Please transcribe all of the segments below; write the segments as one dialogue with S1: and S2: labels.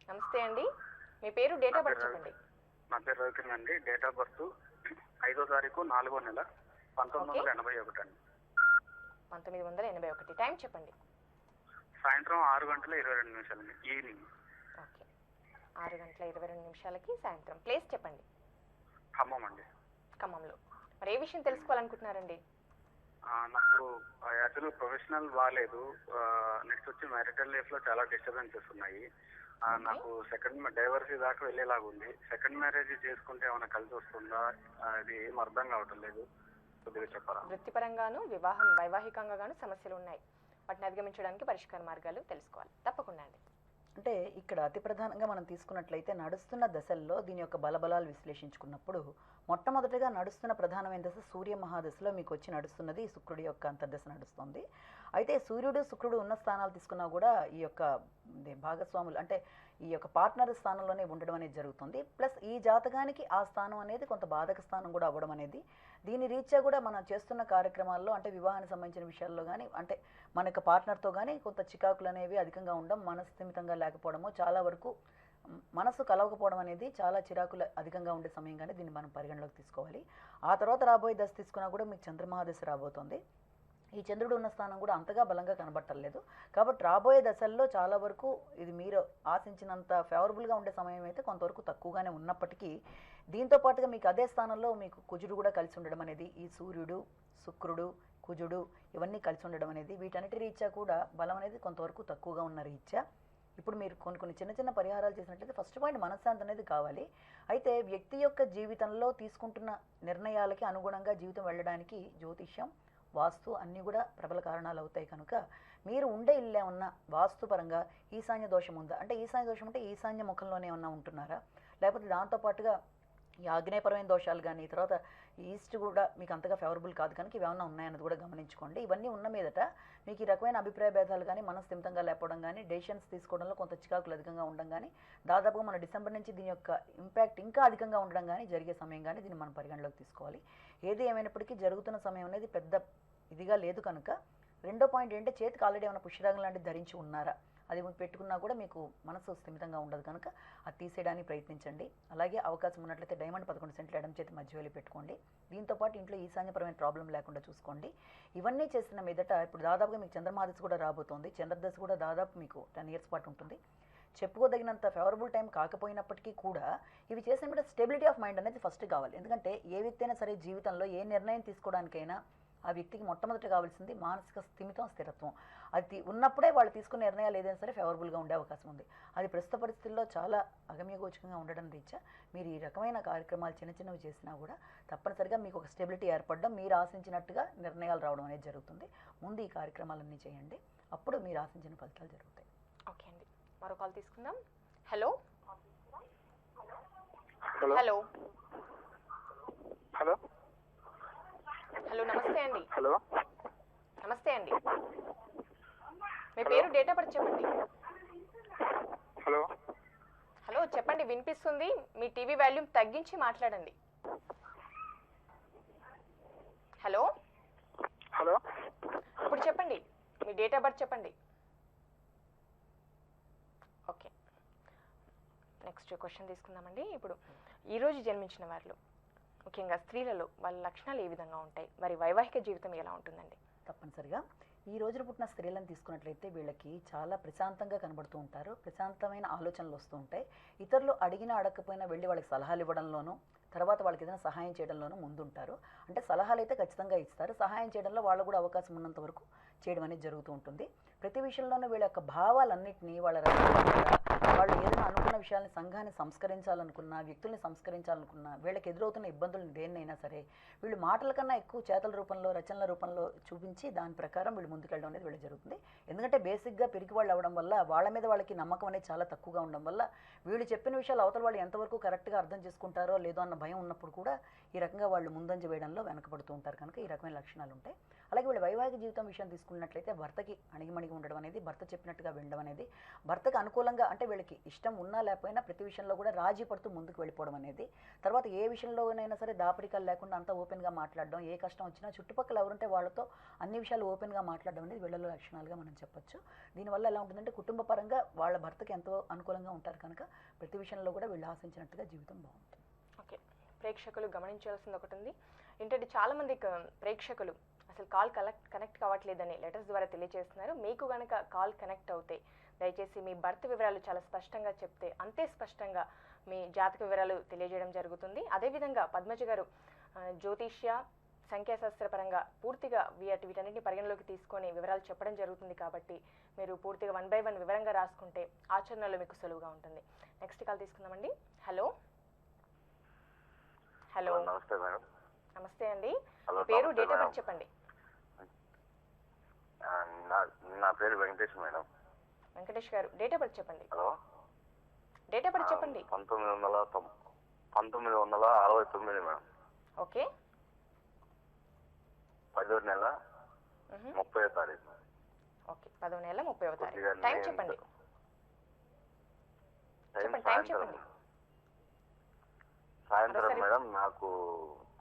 S1: నమస్తే అండి. మీ పేరు, డేట్
S2: నా
S1: ఆఫ్ బర్త్
S2: పేరు
S1: చెప్పండి.
S2: నా పేరు రవికిరణ్ అండి. డేట్ ఆఫ్ బర్త్ 5వ తారీఖు 4వ నెల
S1: ఓకే.
S2: 1981 అండి.
S1: 1981. టైం చెప్పండి.
S2: సాయంత్రం 6:22 అండి. ఈవినింగ్.
S1: ఓకే. 6:22 సాయంత్రం. ప్లేస్ చెప్పండి.
S2: ఖమ్మం అండి.
S1: ఖమ్మంలో. మరి ఏ విషయం తెలుసుకోవాలనుకుంటున్నారండి?
S2: నాకు యాక్చువల్ ప్రొఫెషనల్ బాగాలేదు. నెక్స్ట్ వచ్చి మ్యారిటల్ లైఫ్ లో చాలా డిస్టర్బెన్సెస్ ఉన్నాయి. నాకు సెకండ్ డైవర్సీ దాకా వెళ్ళేలాగా ఉంది. సెకండ్ మ్యారేజ్ చేసుకుంటే ఏమైనా కలిసి వస్తుందా? అది ఏం అర్థం కావటం లేదు. కొద్దిగా చెప్పరా?
S1: వృత్తిపరంగాను, వైవాహికంగా గాను సమస్యలు ఉన్నాయి. వాటిని అధిగమించడానికి పరిష్కార మార్గాలు తెలుసుకోవాలి. తప్పకుండా అండి.
S3: అంటే ఇక్కడ అతి ప్రధానంగా మనం తీసుకున్నట్లయితే నడుస్తున్న దశల్లో దీని యొక్క బలబలాలు విశ్లేషించుకున్నప్పుడు మొట్టమొదటిగా నడుస్తున్న ప్రధానమైన దశ సూర్య మహాదశలో మీకు వచ్చి నడుస్తున్నది శుక్రుడి యొక్క అంతర్దశ నడుస్తుంది. అయితే సూర్యుడు శుక్రుడు ఉన్న స్థానాలు తీసుకున్నా కూడా ఈ యొక్క భాగస్వాములు అంటే ఈ యొక్క పార్ట్నర్ స్థానంలోనే ఉండడం అనేది జరుగుతుంది. ప్లస్ ఈ జాతకానికి ఆ స్థానం అనేది కొంత బాధక స్థానం కూడా అవ్వడం అనేది దీని రీత్యా కూడా మనం చేస్తున్న కార్యక్రమాల్లో అంటే వివాహానికి సంబంధించిన విషయాల్లో కానీ అంటే మన యొక్క పార్ట్నర్తో కానీ కొంత చికాకులు అనేవి అధికంగా ఉండడం, మనస్థిమితంగా లేకపోవడము, చాలా వరకు మనసు కలవకపోవడం అనేది చాలా చిరాకులు అధికంగా ఉండే సమయంగానే దీన్ని మనం పరిగణలోకి తీసుకోవాలి. ఆ తర్వాత రాబోయే దశ తీసుకున్నా కూడా మీకు చంద్రమహాదశ రాబోతోంది. ఈ చంద్రుడు ఉన్న స్థానం కూడా అంతగా బలంగా కనబట్టలేదు. కాబట్టి రాబోయే దశల్లో చాలా వరకు ఇది మీరు ఆశించినంత ఫేవరబుల్గా ఉండే సమయం అయితే కొంతవరకు తక్కువగానే ఉన్నప్పటికీ దీంతో పాటుగా మీకు అదే స్థానంలో మీకు కుజుడు కూడా కలిసి ఉండడం అనేది, ఈ సూర్యుడు శుక్రుడు కుజుడు ఇవన్నీ కలిసి ఉండడం అనేది వీటన్నిటి రీత్యా కూడా బలం అనేది కొంతవరకు తక్కువగా ఉన్న రీత్యా ఇప్పుడు మీరు కొన్ని చిన్న చిన్న పరిహారాలు చేసినట్లయితే ఫస్ట్ పాయింట్ మనశ్శాంతి అనేది కావాలి. అయితే వ్యక్తి యొక్క జీవితంలో తీసుకుంటున్న నిర్ణయాలకి అనుగుణంగా జీవితం వెళ్ళడానికి జ్యోతిష్యం, వాస్తు అన్నీ కూడా ప్రబల కారణాలు అవుతాయి. కనుక మీరు ఉండే ఇల్లు ఏమన్నా వాస్తుపరంగా ఈశాన్య దోషం ఉందా అంటే ఈశాన్య దోషం అంటే ఈశాన్య ముఖంలోనే ఏమన్నా ఉంటున్నారా, లేకపోతే దాంతోపాటుగా ఈ ఆగ్నేయపరమైన దోషాలు కానీ తర్వాత ఈస్ట్ కూడా మీకు అంతగా ఫేవరబుల్ కాదు కనుక ఇవేమన్నా ఉన్నాయన్నది కూడా గమనించుకోండి. ఇవన్నీ ఉన్న మీదట మీకు ఈ రకమైన అభిప్రాయ భేదాలు కానీ మనస్థిమితంగా లేకపోవడం కానీ డెసిషన్స్ తీసుకోవడంలో కొంత చికాకులు అధికంగా ఉండడం కానీ దాదాపుగా మన డిసెంబర్ నుంచి దీని యొక్క ఇంపాక్ట్ ఇంకా అధికంగా ఉండడం కానీ జరిగే సమయం కానీ దీన్ని మనం పరిగణలోకి తీసుకోవాలి. ఏది ఏమైనప్పటికీ జరుగుతున్న సమయం అనేది పెద్ద ఇదిగా లేదు కనుక రెండో పాయింట్ ఏంటంటే చేతికి ఆల్రెడీ ఏమైనా పుష్యరాగం లాంటిది ధరించి ఉన్నారా, అది పెట్టుకున్నా కూడా మీకు మనసు స్థిమితంగా ఉండదు కనుక అది తీసేయడానికి ప్రయత్నించండి. అలాగే అవకాశం ఉన్నట్లయితే డైమండ్ 11 సెంట్లు ఎడమ చేతి మధ్య వేలి పెట్టుకోండి. దీంతోపాటు ఇంట్లో ఈశాన్యపరమైన ప్రాబ్లం లేకుండా చూసుకోండి. ఇవన్నీ చేసిన మీదట ఇప్పుడు దాదాపుగా మీకు చంద్రమహాదశ కూడా రాబోతోంది. చంద్రదశ కూడా దాదాపు మీకు 10 years పాటు ఉంటుంది. చెప్పుకోదగినంత ఫేవరబుల్ టైం కాకపోయినప్పటికీ కూడా ఇవి చేసిన మీద స్టెబిలిటీ ఆఫ్ మైండ్ అనేది ఫస్ట్ కావాలి. ఎందుకంటే ఏ వ్యక్తి అయినా సరే జీవితంలో ఏ నిర్ణయం తీసుకోవడానికైనా ఆ వ్యక్తికి మొట్టమొదటి కావాల్సింది మానసిక స్థిమితం, స్థిరత్వం. అది ఉన్నప్పుడే వాళ్ళు తీసుకునే నిర్ణయాలు ఏదైనా సరే ఫేవరబుల్గా ఉండే అవకాశం ఉంది. అది ప్రస్తుత పరిస్థితుల్లో చాలా అగమ్యగోచకంగా ఉండడం రీత్యా మీరు ఈ రకమైన కార్యక్రమాలు చిన్న చిన్నవి చేసినా కూడా తప్పనిసరిగా మీకు ఒక స్టెబిలిటీ ఏర్పడడం, మీరు ఆశించినట్టుగా నిర్ణయాలు రావడం అనేది జరుగుతుంది. ముందు ఈ కార్యక్రమాలన్నీ చేయండి, అప్పుడు మీరు ఆశించిన ఫలితాలు జరుగుతాయి.
S1: ఓకే అండి. మరో కాల్ తీసుకుందాం. Hello
S2: hello
S1: hello
S2: hello
S1: hello నమస్తే అండి.
S2: హలో
S1: నమస్తే అండి. మీ పేరు, డేట్ ఆఫ్ బర్త్ చెప్పండి.
S2: హలో
S1: హలో చెప్పండి, వినిపిస్తుంది. మీ టీవీ వాల్యూమ్ తగ్గించి మాట్లాడండి. హలో
S2: హలో
S1: ఇప్పుడు చెప్పండి, మీ డేట్ ఆఫ్ బర్త్ చెప్పండి. ఓకే, నెక్స్ట్ క్వశ్చన్ తీసుకుందామండి. ఇప్పుడు ఈరోజు జన్మించిన వారిలో ముఖ్యంగా స్త్రీలలో వాళ్ళ లక్షణాలు ఏ విధంగా ఉంటాయి, మరి వైవాహిక జీవితం ఎలా ఉంటుందండి?
S3: తప్పనిసరిగా ఈ రోజున పుట్టిన స్త్రీలను తీసుకున్నట్లయితే వీళ్ళకి చాలా ప్రశాంతంగా కనబడుతూ ఉంటారు. ప్రశాంతమైన ఆలోచనలు వస్తూ ఉంటాయి. ఇతరులు అడిగినా అడగకపోయినా వెళ్ళి వాళ్ళకి సలహాలు ఇవ్వడంలోనూ తర్వాత వాళ్ళకి ఏదైనా సహాయం చేయడంలోనూ ముందుంటారు. అంటే సలహాలు అయితే ఖచ్చితంగా ఇస్తారు, సహాయం చేయడంలో వాళ్ళు కూడా అవకాశం ఉన్నంత వరకు చేయడం అనేది జరుగుతూ ఉంటుంది. ప్రతి విషయంలోనూ వీళ్ళ యొక్క భావాలన్నింటినీ వాళ్ళ వాళ్ళు ఏదైనా అనుకున్న విషయాల్ని సంఘాన్ని సంస్కరించాలనుకున్నా, వ్యక్తుల్ని సంస్కరించాలనుకున్నా, వీళ్ళకి ఎదురవుతున్న ఇబ్బందులను దేన్నైనా సరే వీళ్ళు మాటల కన్నా ఎక్కువ చేతల రూపంలో, రచనల రూపంలో చూపించి దాని ప్రకారం వీళ్ళు ముందుకెళ్ళడం అనేది వీళ్ళు జరుగుతుంది. ఎందుకంటే బేసిక్గా పిరికి వాళ్ళు అవ్వడం వల్ల వాళ్ళ మీద వాళ్ళకి నమ్మకం అనేది చాలా తక్కువగా ఉండడం వల్ల వీళ్ళు చెప్పిన విషయాలు అవతల వాళ్ళు ఎంతవరకు కరెక్ట్గా అర్థం చేసుకుంటారో లేదో అన్న భయం ఉన్నప్పుడు కూడా ఈ రకంగా వాళ్ళు ముందంజ వేయడంలో వెనకబడుతూ ఉంటారు. కనుక ఈ రకమైన లక్షణాలు ఉంటాయి. అలాగే వీళ్ళ వైవాహిక జీవితం విషయం తీసుకున్నట్లయితే భర్తకి అణిగిమణిగి ఉండడం అనేది, భర్త చెప్పినట్టుగా వినడం అనేది, భర్తకు అనుకూలంగా అంటే వీళ్ళకి ఇష్టం ఉన్నా లేకపోయినా ప్రతి విషయంలో కూడా రాజీ పడుతూ ముందుకు వెళ్ళిపోవడం అనేది, తర్వాత ఏ విషయంలోనైనా సరే దాపరికాలు లేకుండా అంతా ఓపెన్గా మాట్లాడడం, ఏ కష్టం వచ్చినా చుట్టుపక్కల ఎవరుంటే వాళ్ళతో అన్ని విషయాలు ఓపెన్గా మాట్లాడడం అనేది వీళ్ళలో లక్షణాలుగా మనం చెప్పొచ్చు. దీనివల్ల ఎలా ఉంటుందంటే కుటుంబ పరంగా వాళ్ళ భర్తకి ఎంతో అనుకూలంగా ఉంటారు కనుక ప్రతి విషయంలో కూడా వీళ్ళు ఆశించినట్టుగా జీవితం బాగుంటుంది.
S1: ఓకే, ప్రేక్షకులు గమనించాల్సింది ఒకటి ఉంది ఏంటంటే చాలామంది ప్రేక్షకులు అసలు కాల్ కనెక్ట్ కావట్లేదని లెటర్స్ ద్వారా తెలియజేస్తున్నారు. మీకు కనుక కాల్ కనెక్ట్ అవుతే దయచేసి మీ భర్త వివరాలు చాలా స్పష్టంగా చెప్తే అంతే స్పష్టంగా మీ జాతక వివరాలు తెలియజేయడం జరుగుతుంది. అదేవిధంగా పద్మజ గారు జ్యోతిష్య సంఖ్యాశాస్త్రపరంగా పూర్తిగా వీటన్నిటిని పరిగణలోకి తీసుకొని వివరాలు చెప్పడం జరుగుతుంది కాబట్టి మీరు పూర్తిగా 1 by 1 వివరంగా రాసుకుంటే ఆచరణలో మీకు సులువుగా ఉంటుంది. నెక్స్ట్ కాల్ తీసుకుందామండి. హలో హలో
S2: నమస్తే మేడం.
S1: నమస్తే అండి.
S2: హలో,
S1: పేరు,
S2: నమస్తే
S1: డేట్ ఆఫ్
S2: మేడం.
S1: బర్త్ చెప్పండి.
S2: నా పేరు వెంకటేష్ మేడం.
S1: వెంకటేష్ గారు డేట్ ఆఫ్ బర్త్ చెప్పండి.
S2: హలో,
S1: డేట్ ఆఫ్ బర్త్ చెప్పండి.
S2: 1969 మేడం.
S1: ఓకే,
S2: 10వ నెల 30వ తారీఖు.
S1: ఓకే, 10వ నెల 30వ తారీఖు.
S2: కొద్దిగా
S1: టైం
S2: నేను-
S1: చెప్పండి.
S2: టైం
S1: చెప్పండి, టైం
S2: సాయంత్రం
S1: చెప్పండి.
S2: సాయంత్రం మేడం. నాకు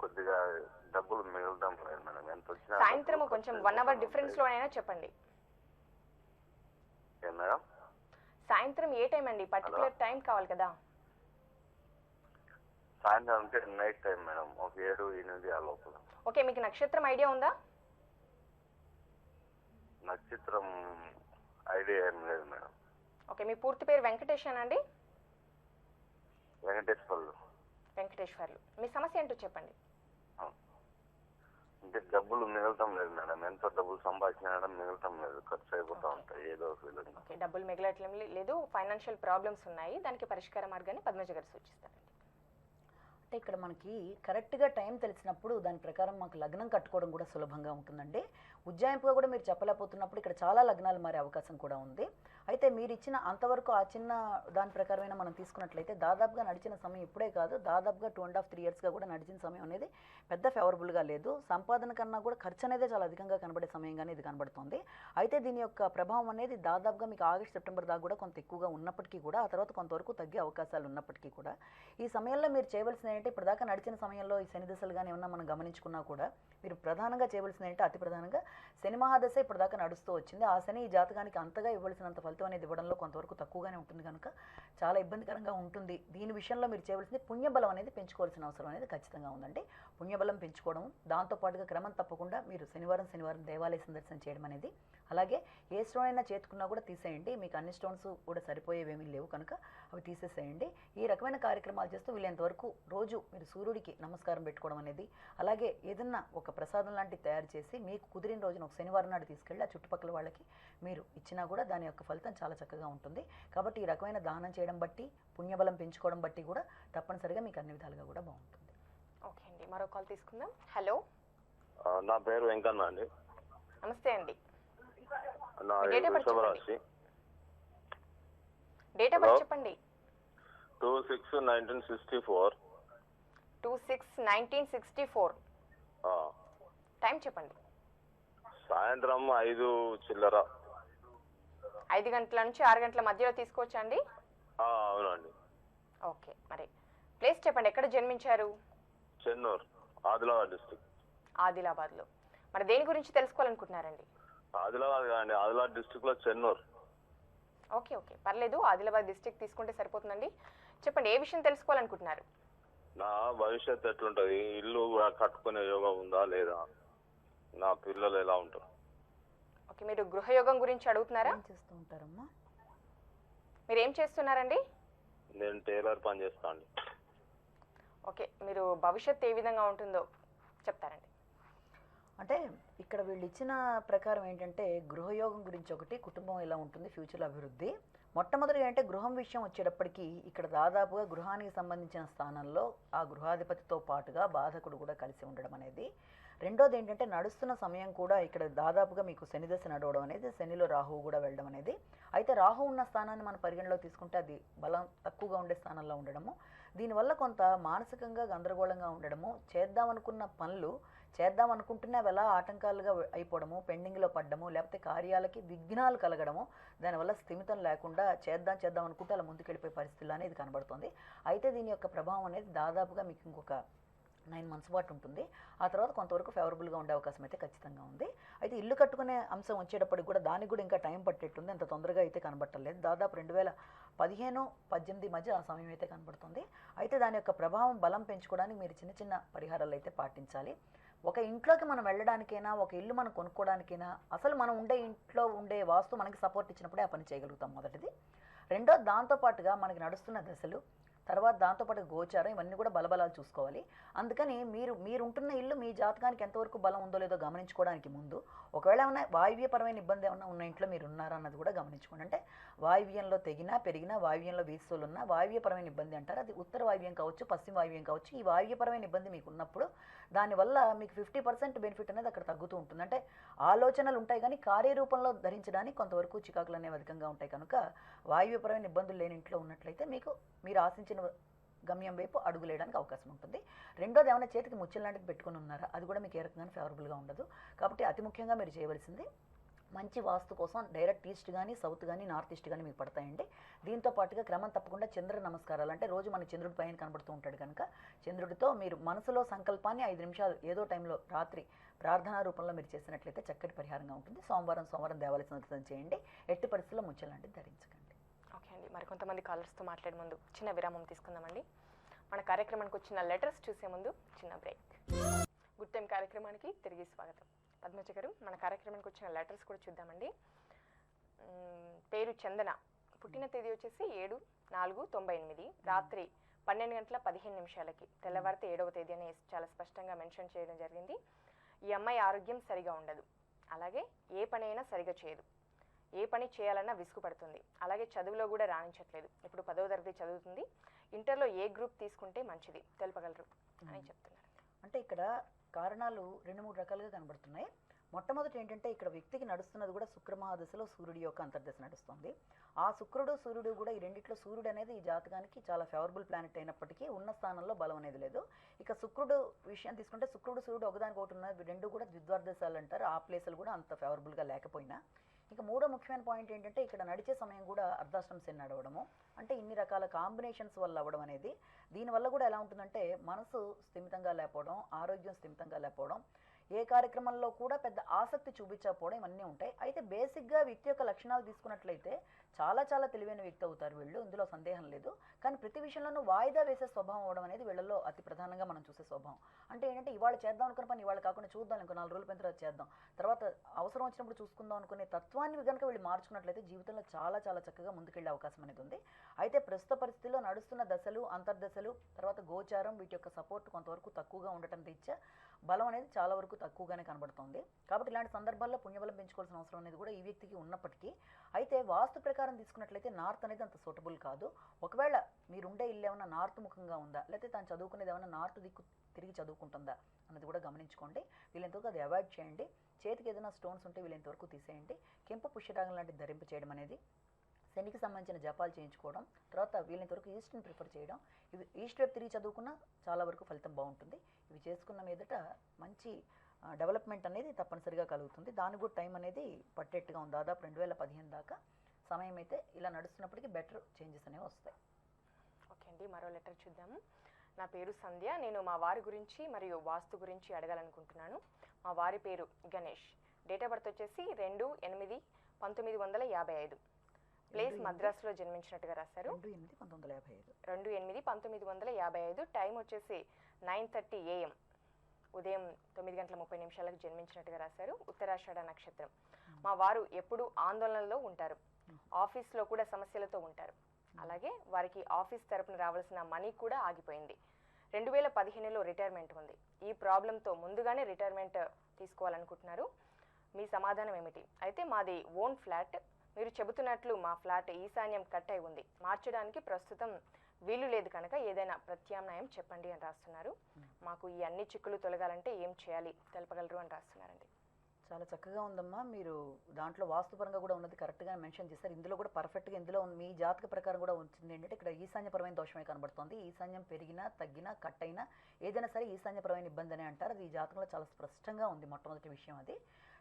S2: కొద్దిగా డబ్బులు మిగులుతాం లేదు మేడం. ఎంత వచ్చినా
S1: సాయంత్రం కొంచెం 1 hour డిఫరెన్స్ లో అయినా చెప్పండి.
S2: ఏం మేడం?
S1: సాయంత్రం ఏ టైం అండి? పర్టికులర్ టైం కావాలి కదా.
S2: సాయంత్రం అంటే నైట్ టైం మేడం. ఒక 7, 8 ఆ లోపల.
S1: ఓకే, మీకు నక్షత్రం ఐడియా ఉందా?
S2: నక్షత్రం ఐడియా ఏం లేదు మేడం.
S1: ఓకే, మీ పూర్తి పేరు వెంకటేష్ అండి?
S2: వెంకటేశ్వర్లు.
S1: వెంకటేశ్వర్లు. మీ సమస్య ఏంటో చెప్పండి.
S2: అంటే డబ్బులు మిగలటం లేదు మేడం. ఎంతో డబ్బులు సంపాదించడం మిగలటం లేదు. ఖర్చు అయిపోతూ ఉంటాయి ఏదో ఒక విధంగా.
S1: ఓకే, డబ్బులు మిగలట్లేం లేదు, ఫైనాన్షియల్ ప్రాబ్లమ్స్ ఉన్నాయి. దానికి పరిష్కార మార్గాన్ని పద్మజ గారు సూచిస్తారండి.
S3: అంటే ఇక్కడ మనకి కరెక్ట్గా టైం తెలిసినప్పుడు దాని ప్రకారం మాకు లగ్నం కట్టుకోవడం కూడా సులభంగా ఉంటుందండి. ఉజ్జాయింపుగా కూడా మీరు చెప్పలేకపోతున్నప్పుడు ఇక్కడ చాలా లగ్నాలు మారే అవకాశం కూడా ఉంది. అయితే మీరు ఇచ్చిన అంతవరకు ఆ చిన్న దాని ప్రకారమైన మనం తీసుకున్నట్లయితే దాదాపుగా నడిచిన సమయం ఇప్పుడే కాదు, దాదాపుగా 2.5, 3 yearsగా కూడా నడిచిన సమయం అనేది పెద్ద ఫేవరబుల్గా లేదు. సంపాదన కన్నా కూడా ఖర్చు అనేది చాలా అధికంగా కనబడే సమయంగానే ఇది కనబడుతుంది. అయితే దీని యొక్క ప్రభావం అనేది దాదాపుగా మీకు ఆగస్ట్, సెప్టెంబర్ దాకా కూడా కొంత ఎక్కువగా ఉన్నప్పటికీ కూడా ఆ తర్వాత కొంతవరకు తగ్గే అవకాశాలు ఉన్నప్పటికీ కూడా ఈ సమయంలో మీరు చేయవలసింది ఏంటంటే ఇప్పటిదాకా నడిచిన సమయంలో ఈ శని దశలు కానీ ఏమన్నా మనం గమనించుకున్నా కూడా మీరు ప్రధానంగా చేయవలసింది ఏంటంటే అతి ప్రధానంగా శని మహాదశ ఇప్పటిదాకా నడుస్తూ వచ్చింది. ఆ శని ఈ జాతకానికి అంతగా ఇవ్వాల్సినంత ఫలితం అనేది ఇవ్వడంలో కొంతవరకు తక్కువగానే ఉంటుంది కనుక చాలా ఇబ్బందికరంగా ఉంటుంది. దీని విషయంలో మీరు చేయవలసింది పుణ్యబలం అనేది పెంచుకోవాల్సిన అవసరం అనేది ఖచ్చితంగా ఉందండి. పుణ్యబలం పెంచుకోవడం, దాంతోపాటుగా క్రమం తప్పకుండా మీరు శనివారం దేవాలయ సందర్శన చేయడం అనేది, అలాగే ఏ స్టోన్ అయినా చేతుకున్నా కూడా తీసేయండి. మీకు అన్ని స్టోన్స్ కూడా సరిపోయేవేమీ లేవు కనుక అవి తీసేసేయండి. ఈ రకమైన కార్యక్రమాలు చేస్తూ వీలైనంతవరకు రోజు మీరు సూర్యుడికి నమస్కారం పెట్టుకోవడం అనేది, అలాగే ఏదన్నా ఒక ప్రసాదం లాంటివి తయారు చేసి మీకు కుదిరిన రోజున ఒక శనివారం నాడు తీసుకెళ్ళి ఆ చుట్టుపక్కల వాళ్ళకి మీరు ఇచ్చినా కూడా దాని యొక్క ఫలితం చాలా చక్కగా ఉంటుంది. కాబట్టి ఈ రకమైన దానం చేయడం బట్టి, పుణ్యబలం పెంచుకోవడం బట్టి కూడా తప్పనిసరిగా మీకు అన్ని విధాలుగా కూడా బాగుంటుంది.
S1: ఓకే అండి, మరో కాల్ తీసుకుందాం. హలో,
S2: నా పేరు వెంకన్న అండి.
S1: నమస్తే అండి.
S2: నా
S1: డేట్ ఆఫ్ బర్త్
S2: వృషభ
S1: చెప్పండి.
S2: రాశి.
S1: డేట్ ఆఫ్ బర్త్ చెప్పండి.
S2: 26/1964.
S1: 26/1964. టైం చెప్పండి.
S2: సాయంత్రం 5 చిల్లర.
S1: 5 గంటల నుంచి 6 గంటల మధ్యలో తీసుకోవచ్చా అండి?
S2: అవునండి.
S1: ఓకే, మరి ప్లేస్ చెప్పండి, ఎక్కడ జన్మించారు?
S2: చెన్నూరు, ఆదిలాబాద్ డిస్ట్రిక్ట్.
S1: ఆదిలాబాద్లో. మరి దేని గురించి తెలుసుకోవాలనుకుంటున్నారండి?
S2: ఆదిలాబాద్ కాదండి, ఆదిలాబాద్ డిస్ట్రిక్ట్ లో చెన్నూరు.
S1: ఓకే ఓకే, పర్లేదు, ఆదిలాబాద్ డిస్ట్రిక్ట్ తీసుకుంటే సరిపోతుందండి. చెప్పండి, ఏ విషయం తెలుసుకోవాలనుకుంటున్నారు?
S2: నా భవిష్యత్తు ఎట్లుంటది? ఇల్లు కట్టుకునే యోగం ఉందా లేదా? నా పిల్లలు ఎలా ఉంటారు?
S1: ఓకే, మీరు గృహయోగం గురించి అడుగుతున్నారా?
S3: ఏం చేస్తూ ఉంటారమ్మా?
S1: మీరు ఏం చేస్తున్నారండి?
S2: నేను టైలర్ పని చేస్తా అండి.
S1: ఓకే, మీరు భవిష్యత్తు ఏ విధంగా ఉంటుందో చెప్తారండి.
S3: అంటే ఇక్కడ వీళ్ళు ఇచ్చిన ప్రకారం ఏంటంటే గృహయోగం గురించి ఒకటి, కుటుంబం ఎలా ఉంటుంది, ఫ్యూచర్లో అభివృద్ధి. మొట్టమొదటిగా అంటే గృహం విషయం వచ్చేటప్పటికి ఇక్కడ దాదాపుగా గృహానికి సంబంధించిన స్థానంలో ఆ గృహాధిపతితో పాటుగా బాధకుడు కూడా కలిసి ఉండడం అనేది. రెండోది ఏంటంటే నడుస్తున్న సమయం కూడా ఇక్కడ దాదాపుగా మీకు శని దశ నడవడం అనేది, శనిలో రాహువు కూడా వెళ్ళడం అనేది. అయితే రాహు ఉన్న స్థానాన్ని మనం పరిగణలో తీసుకుంటే అది బలం తక్కువగా ఉండే స్థానంలో ఉండడము, దీనివల్ల కొంత మానసికంగా గందరగోళంగా ఉండడము, చేద్దామనుకున్న పనులు చేద్దాం అనుకుంటున్నా అవి ఎలా ఆటంకాలుగా అయిపోవడము, పెండింగ్లో పడ్డము, లేకపోతే కార్యాలకి విఘ్నాలు కలగడము, దానివల్ల స్థిమితం లేకుండా చేద్దాం అనుకుంటే అలా ముందుకెళ్ళిపోయే పరిస్థితులు అనేది కనబడుతుంది. అయితే దీని యొక్క ప్రభావం అనేది దాదాపుగా మీకు ఇంకొక 9 months పాటు ఉంటుంది. ఆ తర్వాత కొంతవరకు ఫేవరబుల్గా ఉండే అవకాశం అయితే ఖచ్చితంగా ఉంది. అయితే ఇల్లు కట్టుకునే అంశం వచ్చేటప్పటికి కూడా దానికి కూడా ఇంకా టైం పట్టేట్టుంది. అంత తొందరగా అయితే కనబట్టలేదు. దాదాపు 2015-18 మధ్య ఆ సమయం అయితే కనబడుతుంది. అయితే దాని యొక్క ప్రభావం బలం పెంచుకోవడానికి మీరు చిన్న చిన్న పరిహారాలు అయితే పాటించాలి. ఒక ఇంట్లోకి మనం వెళ్ళడానికైనా, ఒక ఇల్లు మనం కొనుక్కోవడానికైనా, అసలు మనం ఉండే ఇంట్లో ఉండే వాస్తు మనకి సపోర్ట్ ఇచ్చినప్పుడే ఆ పని చేయగలుగుతాం మొదటిది. రెండోది దాంతోపాటుగా మనకి నడుస్తున్న దశలు, తర్వాత దాంతోపాటు గోచారం, ఇవన్నీ కూడా బలబలాలు చూసుకోవాలి. అందుకని మీరు ఉంటున్న ఇల్లు మీ జాతకానికి ఎంతవరకు బలం ఉందో లేదో గమనించుకోవడానికి ముందు, ఒకవేళ ఏమైనా వాయువ్యపరమైన ఇబ్బంది ఏమైనా ఉన్న ఇంట్లో మీరు ఉన్నారా అన్నది కూడా గమనించుకోండి. అంటే వాయువ్యంలో తెగినా పెరిగినా, వాయువ్యంలో వీస్తులు ఉన్నా వాయువ్యపరమైన ఇబ్బంది అంటారు. అది ఉత్తర వాయువ్యం కావచ్చు, పశ్చిమ వాయువ్యం కావచ్చు. ఈ వాయువ్యపరమైన ఇబ్బంది మీకు ఉన్నప్పుడు దానివల్ల మీకు 50% బెనిఫిట్ అనేది అక్కడ తగ్గుతూ ఉంటుంది. అంటే ఆలోచనలు ఉంటాయి కానీ కార్యరూపంలో ధరించడానికి కొంతవరకు చికాకులు అనేవి అధికంగా ఉంటాయి. కనుక వాయువ్యపరమైన ఇబ్బందులు లేని ఇంట్లో ఉన్నట్లయితే మీరు ఆశించిన గమ్యం వైపు అడుగులేయడానికి అవకాశం ఉంటుంది. రెండోది, ఏమైనా చేతికి ముత్యం లాంటిది పెట్టుకుని ఉన్నారా, అది కూడా మీకు ఏ రకంగా ఫేవరబుల్గా ఉండదు. కాబట్టి అతి ముఖ్యంగా మీరు చేయవలసింది మంచి వాస్తు కోసం డైరెక్ట్ ఈస్ట్ కానీ, సౌత్ కానీ, నార్త్ ఈస్ట్ కానీ మీకు పడతాయండి. దీంతో పాటుగా క్రమం తప్పకుండా చంద్ర నమస్కారాలు, అంటే రోజు మన చంద్రుడి పైన కనబడుతూ ఉంటాడు కనుక చంద్రుడితో మీరు మనసులో సంకల్పాన్ని 5 నిమిషాలు ఏదో టైంలో రాత్రి ప్రార్థనా రూపంలో మీరు చేసినట్లయితే చక్కటి పరిహారంగా ఉంటుంది. సోమవారం దేవాలయ సందర్శన చేయండి. ఎట్టి పరిస్థితుల్లో ముత్యం లాంటిది ధరించకండి.
S1: ఓకే అండి, మరి కొంతమంది కాలర్స్తో మాట్లాడే ముందు చిన్న విరామం తీసుకుందామండి. మన కార్యక్రమానికి వచ్చిన లెటర్స్ చూసే ముందు చిన్న బ్రేక్. గుడ్ టైం కార్యక్రమానికి తిరిగి స్వాగతం. పద్మజ గారు, మన కార్యక్రమానికి వచ్చిన లెటర్స్ కూడా చూద్దామండి. పేరు చందన, పుట్టిన తేదీ వచ్చేసి 7/4/98, రాత్రి 12:15 తెల్లవారితే 7వ తేదీ అని చాలా స్పష్టంగా మెన్షన్ చేయడం జరిగింది. ఈ అమ్మాయి ఆరోగ్యం సరిగా ఉండదు, అలాగే ఏ పని అయినా సరిగా చేయదు, ఏ పని చేయాలన్నా విసుగుపడుతుంది, అలాగే చదువులో కూడా రాణించట్లేదు. ఇప్పుడు 10వ తరగతి చదువుతుంది. ఇంటర్లో ఏ గ్రూప్ తీసుకుంటే మంచిది తెలుపగలరు అని చెప్తున్నారు.
S3: అంటే ఇక్కడ కారణాలు 2-3 రకాలుగా కనబడుతున్నాయి. మొట్టమొదటి ఏంటంటే, ఇక్కడ వ్యక్తికి నడుస్తున్నది కూడా శుక్రమహాదశలో సూర్యుడి యొక్క అంతర్దశ నడుస్తుంది. ఆ శుక్రుడు సూర్యుడు కూడా ఈ రెండిట్లో సూర్యుడు అనేది ఈ జాతకానికి చాలా ఫేవరబుల్ ప్లానెట్ అయినప్పటికీ ఉన్న స్థానంలో బలం అనేది లేదు. ఇక శుక్రుడు విషయం తీసుకుంటే శుక్రుడు సూర్యుడు ఒకదానికి ఒకటి ఉన్నది, రెండు కూడా ద్విద్వార్దశాలు అంటారు. ఆ ప్లేసులు కూడా అంత ఫేవరబుల్గా లేకపోయినా, ఇక మూడో ముఖ్యమైన పాయింట్ ఏంటంటే, ఇక్కడ నడిచే సమయం కూడా అర్ధాష్టం శని నడవడము, అంటే ఇన్ని రకాల కాంబినేషన్స్ వల్ల అవ్వడం అనేది. దీనివల్ల కూడా ఎలా ఉంటుందంటే, మనసు స్థిమితంగా లేకపోవడం, ఆరోగ్యం స్థిమితంగా లేకపోవడం, ఏ కార్యక్రమంలో కూడా పెద్ద ఆసక్తి చూపించకపోవడం, ఇవన్నీ ఉంటాయి. అయితే బేసిక్గా వ్యక్తి యొక్క లక్షణాలు తీసుకున్నట్లయితే చాలా చాలా తెలివైన వ్యక్తి అవుతారు వీళ్ళు, ఇందులో సందేహం లేదు. కానీ ప్రతి విషయంలోనూ వాయిదా వేసే స్వభావం అవడం అనేది వీళ్ళలో అతి ప్రధానంగా మనం చూసే స్వభావం. అంటే ఏంటంటే, ఇవాళ చేద్దాం అనుకున్న పని ఇవాళ కాకుండా చూద్దాం, ఇంకో 4 రోజుల తర్వాత చేద్దాం, తర్వాత అవసరం వచ్చినప్పుడు చూసుకుందాం అనుకునే తత్వాన్ని కనుక వీళ్ళు మార్చుకున్నట్లయితే జీవితంలో చాలా చాలా చక్కగా ముందుకెళ్లే అవకాశం అనేది ఉంది. అయితే ప్రస్తుత పరిస్థితుల్లో నడుస్తున్న దశలు, అంతర్దశలు, తర్వాత గోచారం, వీటి యొక్క సపోర్ట్ కొంతవరకు తక్కువగా ఉండటం రీత్యా బలం అనేది చాలా వరకు తక్కువగానే కనబడుతుంది. కాబట్టి ఇలాంటి సందర్భాల్లో పుణ్యబలం పెంచుకోవాల్సిన అవసరం అనేది కూడా ఈ వ్యక్తికి ఉన్నప్పటికీ, అయితే వాస్తు ప్రకారం తీసుకున్నట్లయితే నార్త్ అనేది అంత సూటబుల్ కాదు. ఒకవేళ మీరుండే ఇల్లు ఏమైనా నార్త్ ముఖంగా ఉందా, లేకపోతే తాను చదువుకునేది ఏమైనా నార్త్ దిక్కు తిరిగి చదువుకుంటుందా అన్నది కూడా గమనించుకోండి. వీళ్ళంతవరకు అది అవాయిడ్ చేయండి. చేతికి ఏదైనా స్టోన్స్ ఉంటే వీళ్ళంతవరకు తీసేయండి. కెంపు పుష్యరాగం లాంటిది ధరింప చేయడం అనేది, శనికి సంబంధించిన జపాలు చేయించుకోవడం, తర్వాత వీళ్ళంతవరకు ఈస్ట్ని ప్రిఫర్ చేయడం, ఇవి ఈస్ట్ వైపు తిరిగి చదువుకున్నా చాలా వరకు ఫలితం బాగుంటుంది. ఇవి చేసుకున్న మీదట మంచి డెవలప్మెంట్ అనేది తప్పనిసరిగా కలుగుతుంది. దానికి కూడా టైం అనేది పట్టేట్టుగా ఉంది. దాదాపు 2015 దాకా సమయం అయితే ఇలా నడుస్తున్నప్పటికీ బెటర్ చేంజెస్ అనేవి వస్తాయి.
S1: ఓకే అండి, మరో లెటర్ చూద్దాము. నా పేరు సంధ్య, నేను మా వారి గురించి మరియు వాస్తు గురించి అడగాలనుకుంటున్నాను. మా వారి పేరు గణేష్, డేట్ ఆఫ్ బర్త్ వచ్చేసి 2/8/1955, ప్లేస్ మద్రాసులో జన్మించినట్టుగా రాశారు.
S3: 2/8/1955,
S1: టైం వచ్చేసి 9:30 AM, ఉదయం 9:30 జన్మించినట్టుగా రాశారు. ఉత్తరాషాఢ నక్షత్రం. మా వారు ఎప్పుడూ ఆందోళనలో ఉంటారు, ఆఫీస్లో కూడా సమస్యలతో ఉంటారు. అలాగే వారికి ఆఫీస్ తరపున రావాల్సిన మనీ కూడా ఆగిపోయింది. 2015లో రిటైర్మెంట్ ఉంది. ఈ ప్రాబ్లంతో ముందుగానే రిటైర్మెంట్ తీసుకోవాలనుకుంటున్నారు. మీ సమాధానం ఏమిటి? అయితే మాది ఓన్ ఫ్లాట్, మీరు చెబుతున్నట్లు మా ఫ్లాట్ ఈశాన్యం కట్ అయి ఉంది, మార్చడానికి ప్రస్తుతం వీలు లేదు కనుక ఏదైనా ప్రత్యామ్నాయం చెప్పండి అని రాస్తున్నారు. మాకు ఈ అన్ని చిక్కులు తొలగాలంటే ఏం చేయాలి తెలుపగలరు అని రాస్తున్నారండి.
S3: చాలా చక్కగా ఉందమ్మా. మీరు దాంట్లో వాస్తుపరంగా కూడా ఉన్నది కరెక్ట్గా మెన్షన్ చేశారు. ఇందులో కూడా పర్ఫెక్ట్గా ఇందులో మీ జాతక ప్రకారం కూడా ఉంటుంది ఏంటంటే ఇక్కడ ఈశాన్యపరమైన దోషమే కనబడుతుంది. ఈశాన్యం పెరిగినా తగ్గినా కట్ అయినా ఏదైనా సరే ఈశాన్యపరమైన ఇబ్బంది అని అంటారు. అది ఈ జాతకంలో చాలా స్పష్టంగా ఉంది. మొట్టమొదటి విషయం అది.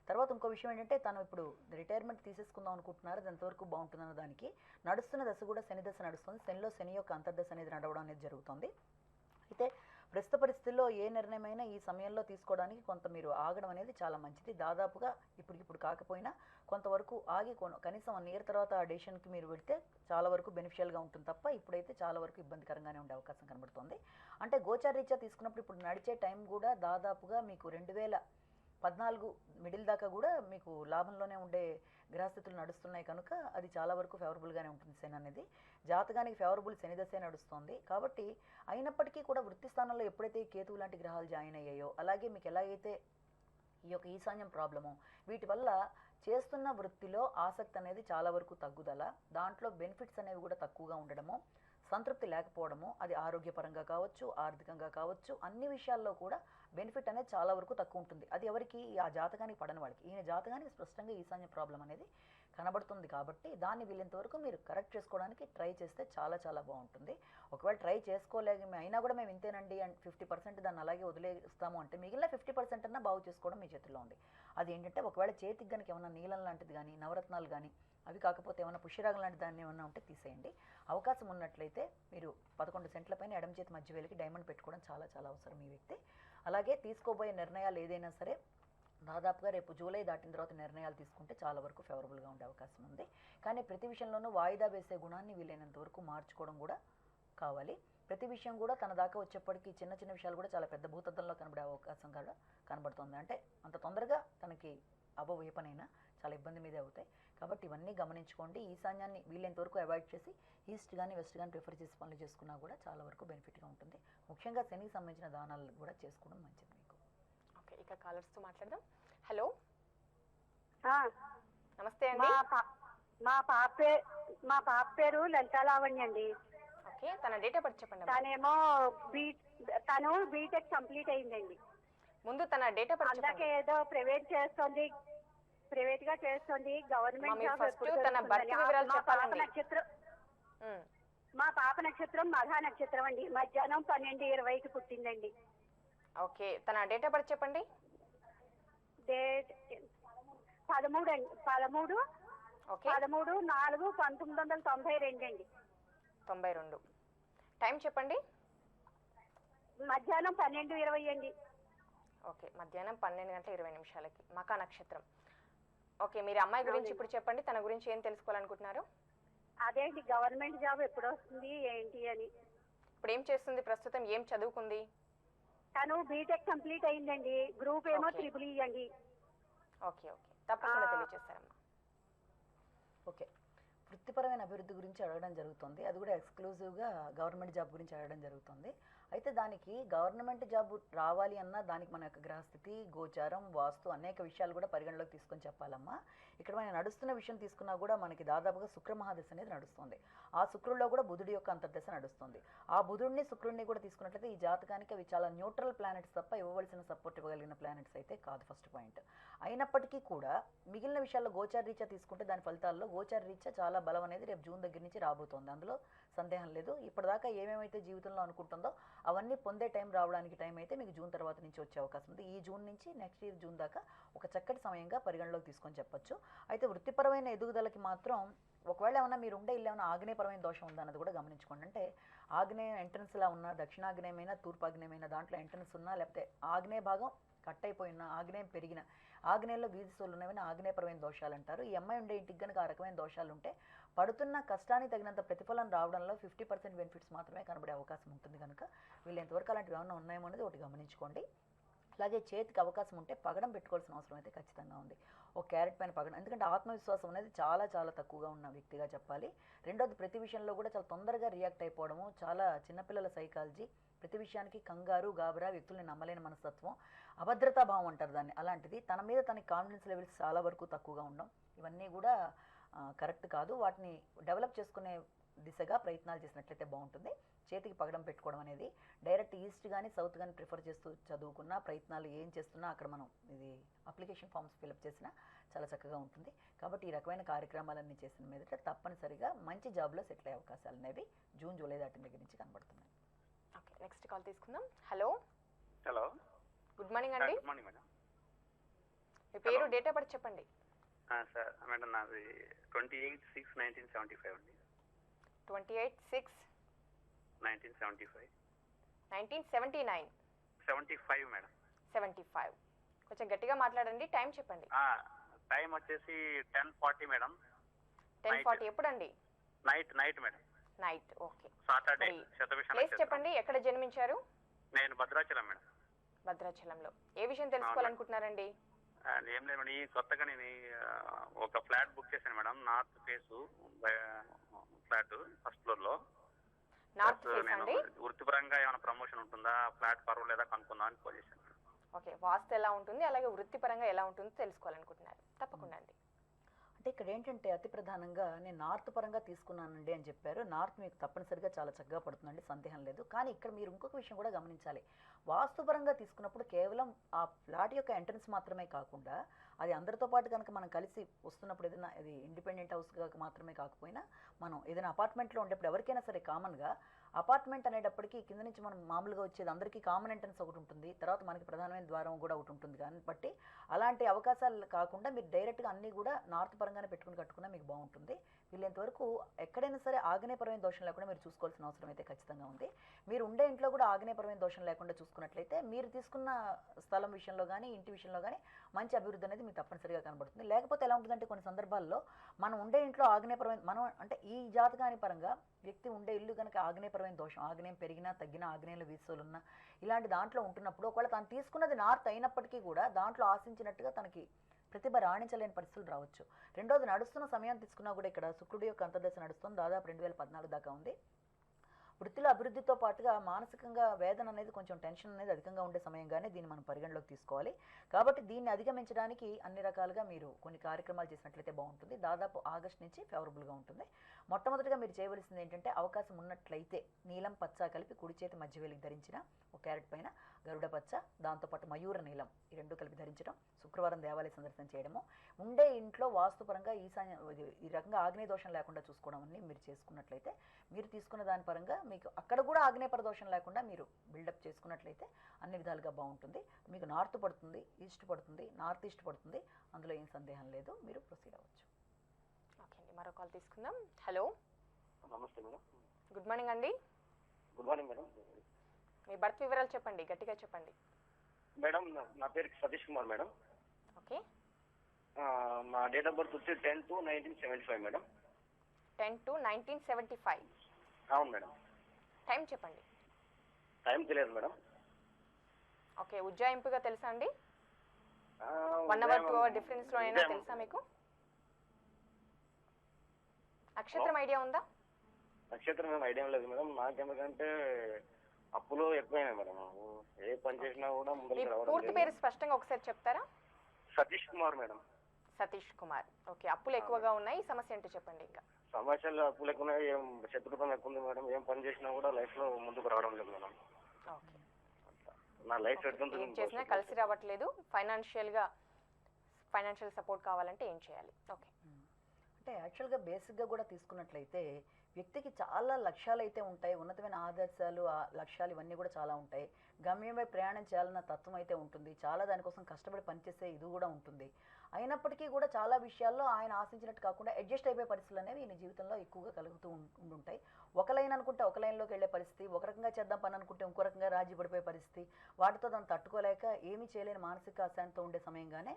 S3: తర్వాత ఇంకో విషయం ఏంటంటే తను ఇప్పుడు రిటైర్మెంట్ తీసేసుకుందాం అనుకుంటున్నారు. అది ఎంతవరకు బాగుంటుందన్న దానికి నడుస్తున్న దశ కూడా శని దశ నడుస్తుంది. శనిలో శని యొక్క అంతర్దశ అనేది నడవడం అనేది జరుగుతుంది. అయితే ప్రస్తుత పరిస్థితుల్లో ఏ నిర్ణయమైనా ఈ సమయంలో తీసుకోవడానికి కొంత మీరు ఆగడం అనేది చాలా మంచిది. దాదాపుగా ఇప్పుడు కాకపోయినా కొంతవరకు ఆగి కనీసం 1 ఇయర్ తర్వాత ఆ డెసిషన్కి మీరు వెళ్తే చాలా వరకు బెనిఫిషియల్గా ఉంటుంది తప్ప ఇప్పుడైతే చాలా వరకు ఇబ్బందికరంగానే ఉండే అవకాశం కనబడుతుంది. అంటే గోచారీత్యా తీసుకున్నప్పుడు ఇప్పుడు నడిచే టైం కూడా దాదాపుగా మీకు 2014 మిడిల్ దాకా కూడా మీకు లాభంలోనే ఉండే గ్రహస్థితులు నడుస్తున్నాయి కనుక అది చాలా వరకు ఫేవరబుల్గానే ఉంటుంది. శని అనేది జాతకానికి ఫేవరబుల్ శని దశే నడుస్తుంది కాబట్టి అయినప్పటికీ కూడా వృత్తి స్థానంలో ఎప్పుడైతే కేతువు లాంటి గ్రహాలు జాయిన్ అయ్యాయో అలాగే మీకు ఎలాగైతే ఈ యొక్క ఈశాన్యం ప్రాబ్లము వీటి వల్ల చేస్తున్న వృత్తిలో ఆసక్తి అనేది చాలా వరకు తగ్గుదల, దాంట్లో బెనిఫిట్స్ అనేవి కూడా తక్కువగా ఉండడము, సంతృప్తి లేకపోవడము, అది ఆరోగ్యపరంగా కావచ్చు ఆర్థికంగా కావచ్చు అన్ని విషయాల్లో కూడా బెనిఫిట్ అనేది చాలా వరకు తక్కువ ఉంటుంది. అది ఎవరికి ఆ జాతకానికి పడని వాళ్ళకి. ఈయన జాతకానికి స్పష్టంగా ఈశాన్య ప్రాబ్లం అనేది కనబడుతుంది కాబట్టి దాన్ని వీళ్ళంత వరకు మీరు కరెక్ట్ చేసుకోవడానికి ట్రై చేస్తే చాలా చాలా బాగుంటుంది. ఒకవేళ ట్రై చేసుకోలేక అయినా కూడా మేము ఇంతేనండి అండ్ 50% దాన్ని అలాగే వదిలేస్తాము అంటే మిగిలిన 50% అన్నా బాగు చేసుకోవడం మీ చేతిలో ఉంది. అది ఏంటంటే ఒకవేళ చేతికి కనుక ఏమైనా నీలం లాంటిది కానీ నవరత్నాలు కానీ అవి కాకపోతే ఏమైనా పుష్యరాగం లాంటి దాన్ని ఏమన్నా ఉంటే తీసేయండి. అవకాశం ఉన్నట్లయితే మీరు 11 సెంట్ల పైన ఎడమ చేతి మధ్య వేలికి డైమండ్ పెట్టుకోవడం చాలా చాలా అవసరం ఈ వ్యక్తి. అలాగే తీసుకోబోయే నిర్ణయాలు ఏదైనా సరే దాదాపుగా రేపు జూలై దాటిన తర్వాత నిర్ణయాలు తీసుకుంటే చాలా వరకు ఫేవరబుల్గా ఉండే అవకాశం ఉంది. కానీ ప్రతి విషయంలోనూ వాయిదా వేసే గుణాన్ని వీలైనంత వరకు మార్చుకోవడం కూడా కావాలి. ప్రతి విషయం కూడా తన దాకా వచ్చేప్పటికీ చిన్న చిన్న విషయాలు కూడా చాలా పెద్ద భూతద్దంలో కనబడే అవకాశం కూడా కనబడుతుంది. అంటే అంత తొందరగా తనకి ఏ పనైనా చాలా ఇబ్బంది మీదే అవుతాయి కాబట్టి ఇవన్నీ గమనించుకోండి. ఈశాన్యాన్ని వీలైనంత వరకు అవాయిడ్ చేసి ఈస్ట్ కానీ వెస్ట్ కానీ ప్రిఫర్ చేసి పనులు చేసుకున్నా కూడా చాలా వరకు బెనిఫిట్గా ఉంటుంది. ముఖ్యంగా శనికి సంబంధించిన దానాలు కూడా చేసుకోవడం మంచిది మీకు.
S1: ఓకే, ఇక కాలర్స్తో మాట్లాడదాం. హలో,
S4: ఆ,
S1: నమస్తే అండి.
S4: మా పాప పేరు లలితాలావణ్య అండి.
S1: ఓకే, తన డేట్ ఆఫ్ బర్త్ చెప్పండి.
S4: తను బీటెక్ కంప్లీట్ అయిందండి.
S1: ముందు తన డేట్ ఆఫ్ బర్త్
S4: అందుకే ఏదో ప్రైవేట్ గా చేస్తుంది. గవర్నమెంట్ జాబ్ ఎప్పుడు
S1: తన బర్త్ వివరాలు చెప్పాలండి.
S4: మా పాప నక్షత్రం మఘా నక్షత్రం అండి. మధ్యాహ్నం 12:20కి పుట్టిందండి.
S1: ఓకే, తన డేట్ ఆఫ్ బర్త్ చెప్పండి.
S4: డేట్ 13/4/1992 అండి.
S1: 92. టైం చెప్పండి.
S4: మధ్యాహ్నం 12:20 అండి.
S1: ఓకే, మధ్యాహ్నం 12:20 మకా నక్షత్రం. ఓకే, మీరు అమ్మాయి గురించి ఇప్పుడు చెప్పండి. తన గురించి ఏం తెలుసుకోవాలనుకుంటున్నారు?
S4: అదేంటి గవర్నమెంట్ జాబ్ ఎప్పుడు వస్తుంది ఏంటి అని.
S1: ఇప్పుడు ఏం చేస్తుంది ప్రస్తుతం? ఏం చదువుకుంది?
S4: తను బీటెక్ కంప్లీట్ అయిందండి. గ్రూప్ ఏమో ట్రిపుల్ ఈ అండి.
S1: ఓకే ఓకే, తప్పకుండా తెలియజేస్తారమ్మా.
S3: ఓకే, వృత్తిపరమైన అభివృద్ధి గురించి అడగడం జరుగుతుంది. అది కూడా ఎక్స్క్లూజివ్గా గవర్నమెంట్ జాబ్ గురించి అడగడం జరుగుతుంది. అయితే దానికి గవర్నమెంట్ జాబ్ రావాలి అన్నా దానికి మన యొక్క గ్రహస్థితి, గోచారం, వాస్తు అనేక విషయాలు కూడా పరిగణలోకి తీసుకొని చెప్పాలమ్మా. ఇక్కడ మనం నడుస్తున్న విషయం తీసుకున్నా కూడా మనకి దాదాపుగా శుక్ర మహాదశ అనేది నడుస్తుంది. ఆ శుక్రుల్లో కూడా బుధుడి యొక్క అంతర్దశ నడుస్తుంది. ఆ బుధుడిని శుక్రుడిని కూడా తీసుకున్నట్లయితే ఈ జాతకానికి అవి చాలా న్యూట్రల్ ప్లానెట్స్ తప్ప ఇవ్వవలసిన సపోర్ట్ ఇవ్వగలిగిన ప్లానెట్స్ అయితే కాదు ఫస్ట్ పాయింట్. అయినప్పటికీ కూడా మిగిలిన విషయాల్లో గోచార రీత్యా తీసుకుంటే దాని ఫలితాల్లో గోచార రీత్యా చాలా బలం అనేది రేపు జూన్ దగ్గర నుంచి రాబోతోంది. అందులో సందేహం లేదు. ఇప్పటిదాకా ఏమేమైతే జీవితంలో అనుకుంటుందో అవన్నీ పొందే టైం రావడానికి టైం అయితే మీకు జూన్ తర్వాత నుంచి వచ్చే అవకాశం ఉంది. ఈ జూన్ నుంచి నెక్స్ట్ ఇయర్ జూన్ దాకా ఒక చక్కటి సమయంగా పరిగణలోకి తీసుకొని చెప్పొచ్చు. అయితే వృత్తిపరమైన ఎదుగుదలకి మాత్రం ఒకవేళ ఏమన్నా మీరు ఉండే ఇల్లు ఏమైనా ఆగ్నేయపరమైన దోషం ఉందా అన్నది కూడా గమనించుకోండి. అంటే ఆగ్నేయ ఎంట్రన్స్లా ఉన్నా, దక్షిణాగ్నేయమైన తూర్పాగ్నేయమైన దాంట్లో ఎంట్రన్స్ ఉన్నా, లేకపోతే ఆగ్నేయ భాగం కట్ అయిపోయినా, ఆగ్నేయం పెరిగిన, ఆగ్నేయంలో వీధి సోలు ఉన్నవని ఆగ్నేయపరమైన దోషాలు అంటారు. ఈ అమ్మాయి ఉండే ఇంటికి కనుక ఆ రకమైన దోషాలు ఉంటే పడుతున్న కష్టానికి తగినంత ప్రతిఫలం రావడంలో 50% బెనిఫిట్స్ మాత్రమే కనబడే అవకాశం ఉంటుంది. కనుక వీళ్ళు ఎంతవరకు అలాంటివి ఏమైనా ఉన్నాయేమో అనేది ఒకటి గమనించుకోండి. అలాగే చేతికి అవకాశం ఉంటే పగడం పెట్టుకోవాల్సిన అవసరం అయితే ఖచ్చితంగా ఉంది. ఒక క్యారెట్ పైన పగడం, ఎందుకంటే ఆత్మవిశ్వాసం అనేది చాలా చాలా తక్కువగా ఉన్న వ్యక్తిగా చెప్పాలి. రెండోది ప్రతి విషయంలో కూడా చాలా తొందరగా రియాక్ట్ అయిపోవడము, చాలా చిన్నపిల్లల సైకాలజీ, ప్రతి విషయానికి కంగారు, గాబరా, వ్యక్తుల్ని నమ్మలేని మనస్తత్వం, అభద్రతా భావం అంటారు దాన్ని, అలాంటిది. తన మీద తనకి కాన్ఫిడెన్స్ లెవెల్స్ చాలా వరకు తక్కువగా ఉండడం, ఇవన్నీ కూడా కరెక్ట్ కాదు. వాటిని డెవలప్ చేసుకునే దిశగా ప్రయత్నాలు చేసినట్లయితే బాగుంటుంది. చేతికి పగడం పెట్టుకోవడం అనేది డైరెక్ట్ ఈస్ట్ కానీ సౌత్ కానీ ప్రిఫర్ చేస్తూ చదువుకున్న ప్రయత్నాలు ఏం చేస్తున్నా అక్కడ మనం ఇది అప్లికేషన్ ఫామ్స్ ఫిలప్ చేసినా చాలా చక్కగా ఉంటుంది. కాబట్టి ఈ రకమైన కార్యక్రమాలన్నీ చేసిన మీదట తప్పనిసరిగా మంచి జాబ్లో సెటిల్ అయ్యే అవకాశాలు అనేవి జూన్ జూలై దాటిన దగ్గర నుంచి కనబడుతున్నాయి.
S1: ఓకే, నెక్స్ట్ కాల్ తీసుకుందాం. హలో
S2: హలో,
S1: గుడ్ మార్నింగ్ అండి.
S2: Good morning madam.
S1: మీ పేరు, డేట్ ఆఫ్ బర్త్ చెప్పండి.
S2: సార్ మేడం నాది 28/6/1975 అండి.
S1: 28/6/1975. 1979.
S2: 75 మేడం.
S1: 75. కొంచెం గట్టిగా మాట్లాడండి. టైం చెప్పండి.
S2: టైం వచ్చేసి 10:40 మేడం.
S1: 10:40 ఎప్పుడండి?
S2: Night madam.
S1: Night. Okay.
S2: Saturday.
S1: Place చెప్పండి, ఎక్కడ జన్మించారు?
S2: నేను భద్రాచలం మేడం.
S1: భద్రాచలంలో. ఏ విషయం తెలుసుకోవాలనుకుంటున్నారండి?
S2: ఏం లేదు మేడం, ఈ కొత్తగా నేను ఒక ఫ్లాట్ బుక్ చేశాను madam. North face flat, first floor లో.
S1: నార్త్ ఫేస్
S2: నేను
S1: అండి.
S2: వృత్తిపరంగా ఏమైనా ప్రమోషన్ ఉంటుందా, ఫ్లాట్ పర్వాలేదా కనుక్కుందాం అని కాల్ చేశాను.
S1: ఓకే, వాస్తు ఎలా ఉంటుంది, అలాగే వృత్తిపరంగా ఎలా ఉంటుందో తెలుసుకోవాలనుకుంటున్నారు. తప్పకుండా అండి.
S3: అంటే ఇక్కడ ఏంటంటే అతి ప్రధానంగా నేను నార్త్ పరంగా తీసుకున్నానండి అని చెప్పారు. నార్త్ మీకు తప్పనిసరిగా చాలా చక్కగా పడుతుందండి, సందేహం లేదు. కానీ ఇక్కడ మీరు ఇంకొక విషయం కూడా గమనించాలి. వాస్తుపరంగా తీసుకున్నప్పుడు కేవలం ఆ ఫ్లాట్ యొక్క ఎంట్రన్స్ మాత్రమే కాకుండా అది అందరితో పాటు కనుక మనం కలిసి వస్తున్నప్పుడు ఏదైనా ఇది ఇండిపెండెంట్ హౌస్గా మాత్రమే కాకపోయినా మనం ఏదైనా అపార్ట్మెంట్లో ఉండేప్పుడు ఎవరికైనా సరే కామన్గా అపార్ట్మెంట్ అనేటప్పటికీ కింద నుంచి మనం మామూలుగా వచ్చేది అందరికీ కామన్ ఎంట్రన్స్ ఒకటి ఉంటుంది, తర్వాత మనకి ప్రధానమైన ద్వారం కూడా ఒకటి ఉంటుంది. కాబట్టి అలాంటి అవకాశాలు కాకుండా మీరు డైరెక్ట్గా అన్నీ కూడా నార్త్ పరంగానే పెట్టుకుని కట్టుకున్నా మీకు బాగుంటుంది. వీళ్ళంతవరకు ఎక్కడైనా సరే ఆగ్నేయపరమైన దోషం లేకుండా మీరు చూసుకోవాల్సిన అవసరం అయితే ఖచ్చితంగా ఉంది. మీరు ఉండే ఇంట్లో కూడా ఆగ్నేయపరమైన దోషం లేకుండా చూసుకున్నట్లయితే మీరు తీసుకున్న స్థలం విషయంలో కానీ ఇంటి విషయంలో కానీ మంచి అభివృద్ధి అనేది మీకు తప్పనిసరిగా కనబడుతుంది. లేకపోతే ఎలా ఉంటుందంటే కొన్ని సందర్భాల్లో మనం ఉండే ఇంట్లో ఆగ్నేయపరమైన మనం అంటే ఈ జాతకాని పరంగా వ్యక్తి ఉండే ఇల్లు కనుక ఆగ్నేయపరమైన దోషం, ఆగ్నేయం పెరిగినా తగ్గినా ఆగ్నేయంలో వీసులున్నా ఇలాంటి దాంట్లో ఉంటున్నప్పుడు ఒకవేళ తను తీసుకున్నది నార్త్ అయినప్పటికీ కూడా దాంట్లో ఆశించినట్టుగా తనకి ప్రతిభ రాణించలేని పరిస్థితులు రావచ్చు. రెండోది నడుస్తున్న సమయం తీసుకున్నా కూడా ఇక్కడ శుక్రుడి యొక్క అంతర్దశ నడుస్తుంది, దాదాపు 2014 దాకా ఉంది. వృత్తిలో అభివృద్ధితో పాటుగా మానసికంగా వేదన అనేది కొంచెం టెన్షన్ అనేది అధికంగా ఉండే సమయంగానే దీన్ని మనం పరిగణలోకి తీసుకోవాలి. కాబట్టి దీన్ని అధిగమించడానికి అన్ని రకాలుగా మీరు కొన్ని కార్యక్రమాలు చేసినట్లయితే బాగుంటుంది. దాదాపు ఆగస్ట్ నుంచి ఫేవరబుల్గా ఉంటుంది. మొట్టమొదటిగా మీరు చేయవలసింది ఏంటంటే అవకాశం ఉన్నట్లయితే నీలం పచ్చ కలిపి కుడి చేతి మధ్య వేలికి ధరించిన ఒక క్యారెట్ పైన గరుడ పచ్చ, దాంతోపాటు మయూర నీలం ఈ రెండు కలిపి ధరించడం, శుక్రవారం దేవాలయ సందర్శన చేయడము, ఉండే ఇంట్లో వాస్తుపరంగా ఈశాన్య ఈ రకంగా ఆగ్నేయ దోషం లేకుండా చూసుకోవడం అన్ని మీరు చేసుకున్నట్లయితే మీరు తీసుకున్న దాని పరంగా మీకు అక్కడ కూడా ఆగ్నేయపర దోషం లేకుండా మీరు బిల్డప్ చేసుకున్నట్లయితే అన్ని విధాలుగా బాగుంటుంది. మీకు నార్త్ పడుతుంది, ఈస్ట్ పడుతుంది, నార్త్ ఈస్ట్ పడుతుంది, అందులో ఏం సందేహం లేదు. మీరు ప్రొసీడ్ అవ్వచ్చు.
S1: ఓకే అండి, మరో కాల్ తీసుకుందాం. హలో,
S2: నమస్తే మేడం.
S1: గుడ్ మార్నింగ్ అండి.
S2: Good morning madam.
S1: మీ బర్త్ వివరాలు చెప్పండి, గట్టిగా చెప్పండి.
S2: మేడం నా పేరు సతీష్ కుమార్ మేడం.
S1: ఓకే.
S2: మా డేట్ ఆఫ్ బర్త్ వచ్చి 10/2/1975 మేడం.
S1: 10/2/1975.
S2: అవును మేడం.
S1: టైం చెప్పండి.
S2: టైం తెలియదు మేడం.
S1: ఓకే, ఉజ్జాయింపుగా తెలుసా అండి? 1 అవర్ 2 అవర్ డిఫరెన్స్లో అయినా తెలుసా మీకు? నక్షత్రం ఐడియా ఉందా?
S2: నక్షత్రం ఏం ఐడియా లేదు మేడం. నాకెందుకంటే అప్పులు ఎక్కువైనాయి మేడం. ఏ పని చేసినా కూడా
S1: మీ
S2: ముందు
S1: పూర్తి పేరు స్పష్టంగా ఒకసారి చెప్తారా?
S2: సతీష్ కుమార్ మేడం.
S1: సతీష్ కుమార్. ఓకే, అప్పులు ఎక్కువగా ఉన్నాయి. ఈ సమస్య ఏంటో చెప్పండి. ఇంకా
S2: సమస్యలు అప్పులు ఎక్కువ ఉన్నాయి, ఏం శత్రుత్వం ఎక్కువ ఉంది మేడం. ఏం పని చేసినా కూడా లైఫ్ లో ముందుకు రావడం లేదు మేడం.
S1: ఓకే,
S2: నా లైఫ్
S1: ఏం చేసినా కలిసి రావట్లేదు. ఫైనాన్షియల్ సపోర్ట్ కావాలంటే ఏం చేయాలి? ఓకే,
S3: అంటే యాక్చువల్గా బేసిక్గా కూడా తీసుకున్నట్లయితే వ్యక్తికి చాలా లక్ష్యాలు అయితే ఉంటాయి, ఉన్నతమైన ఆదర్శాలు లక్ష్యాలు ఇవన్నీ కూడా చాలా ఉంటాయి. గమ్యమై ప్రయాణం చేయాలన్న తత్వం అయితే ఉంటుంది, చాలా దానికోసం కష్టపడి పనిచేసే ఇది కూడా ఉంటుంది. అయినప్పటికీ కూడా చాలా విషయాల్లో ఆయన ఆశించినట్టు కాకుండా అడ్జస్ట్ అయిపోయే పరిస్థితులు అనేవి ఈయన జీవితంలో ఎక్కువగా కలుగుతూ ఉంటుంటాయి. ఒక లైన్ అనుకుంటే ఒక లైన్లోకి వెళ్ళే పరిస్థితి, ఒక రకంగా చేద్దాం పని అనుకుంటే ఇంకో రకంగా రాజీ పడిపోయే పరిస్థితి, వాటితో దాన్ని తట్టుకోలేక ఏమీ చేయలేని మానసిక అశాంతితో ఉండే సమయంగానే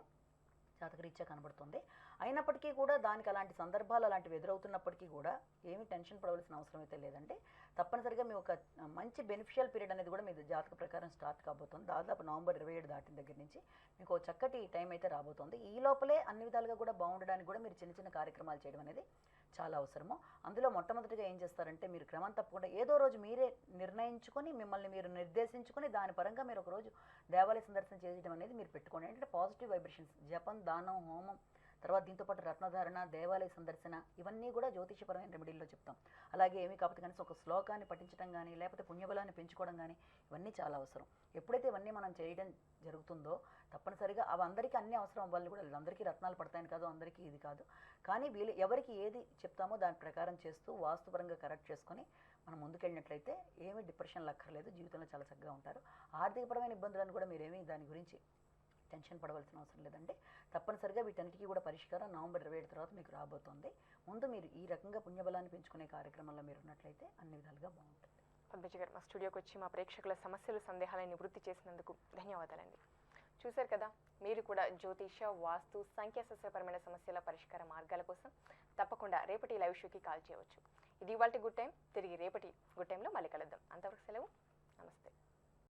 S3: జాతకరీత్యా కనబడుతుంది. అయినప్పటికీ కూడా దానికి అలాంటి సందర్భాలు అలాంటివి ఎదురవుతున్నప్పటికీ కూడా ఏమీ టెన్షన్ పడవలసిన అవసరం అయితే లేదంటే తప్పనిసరిగా మీ ఒక మంచి బెనిఫిషియల్ పీరియడ్ అనేది కూడా మీ జాతక ప్రకారం స్టార్ట్ కాబోతుంది. దాదాపు నవంబర్ 27 దాటిన దగ్గర నుంచి మీకు చక్కటి టైం అయితే రాబోతుంది. ఈ లోపలే అన్ని విధాలుగా కూడా బాగుండడానికి కూడా మీరు చిన్న చిన్న కార్యక్రమాలు చేయడం అనేది చాలా అవసరము. అందులో మొట్టమొదటిగా ఏం చేస్తారంటే మీరు క్రమం తప్పకుండా ఏదో రోజు మీరే నిర్ణయించుకొని మిమ్మల్ని మీరు నిర్దేశించుకొని దాని పరంగా మీరు ఒకరోజు దేవాలయ సందర్శన చేయడం అనేది మీరు పెట్టుకోండి. అంటే పాజిటివ్ వైబ్రేషన్స్, జపం, దానం, హోమం తర్వాత దీంతోపాటు రత్నధారణ, దేవాలయ సందర్శన, ఇవన్నీ కూడా జ్యోతిషపరమైన రెమెడీల్లో చెప్తాం. అలాగే ఏమీ కాకపోతే కనీసం ఒక శ్లోకాన్ని పఠించడం కానీ, లేకపోతే పుణ్యబలాన్ని పెంచుకోవడం కానీ, ఇవన్నీ చాలా అవసరం. ఎప్పుడైతే ఇవన్నీ మనం చేయడం జరుగుతుందో తప్పనిసరిగా అవి అందరికీ అన్ని అవసరం అవ్వాలని కూడా లేదు. అందరికీ రత్నాలు పడతాయని కాదు, అందరికీ ఇది కాదు. కానీ వీళ్ళు ఎవరికి ఏది చెప్తామో దాని ప్రకారం చేస్తూ వాస్తుపరంగా కరెక్ట్ చేసుకొని మనం ముందుకెళ్ళినట్లయితే ఏమీ డిప్రెషన్లు అక్కర్లేదు, జీవితంలో చాలా చక్కగా ఉంటారు. ఆర్థికపరమైన ఇబ్బందులను కూడా మీరేమీ దాని గురించి టెన్షన్ పడవలసిన అవసరం లేదండి. తప్పనిసరిగా వీటన్నిటికీ కూడా పరిష్కారం నవంబర్ 27 తర్వాత మీకు రాబోతోంది. ముందు మీరు ఈ రకంగా పుణ్యబలాన్ని పెంచుకునే కార్యక్రమంలో మీరు ఉన్నట్లయితే అన్ని విధాలుగా బాగుంటుంది.
S1: పద్మజ గారు మా స్టూడియోకి వచ్చి మా ప్రేక్షకుల సమస్యలు, సందేహాలను నివృత్తి చేసినందుకు ధన్యవాదాలండి. చూశారు కదా, మీరు కూడా జ్యోతిష, వాస్తు, సంఖ్యాశాస్త్రపరమైన సమస్యల పరిష్కార మార్గాల కోసం తప్పకుండా రేపటి లైవ్ షోకి కాల్ చేయవచ్చు. ఇది ఇవాల్టి గుడ్ టైం. తిరిగి రేపటి గుడ్ టైంలో మళ్ళీ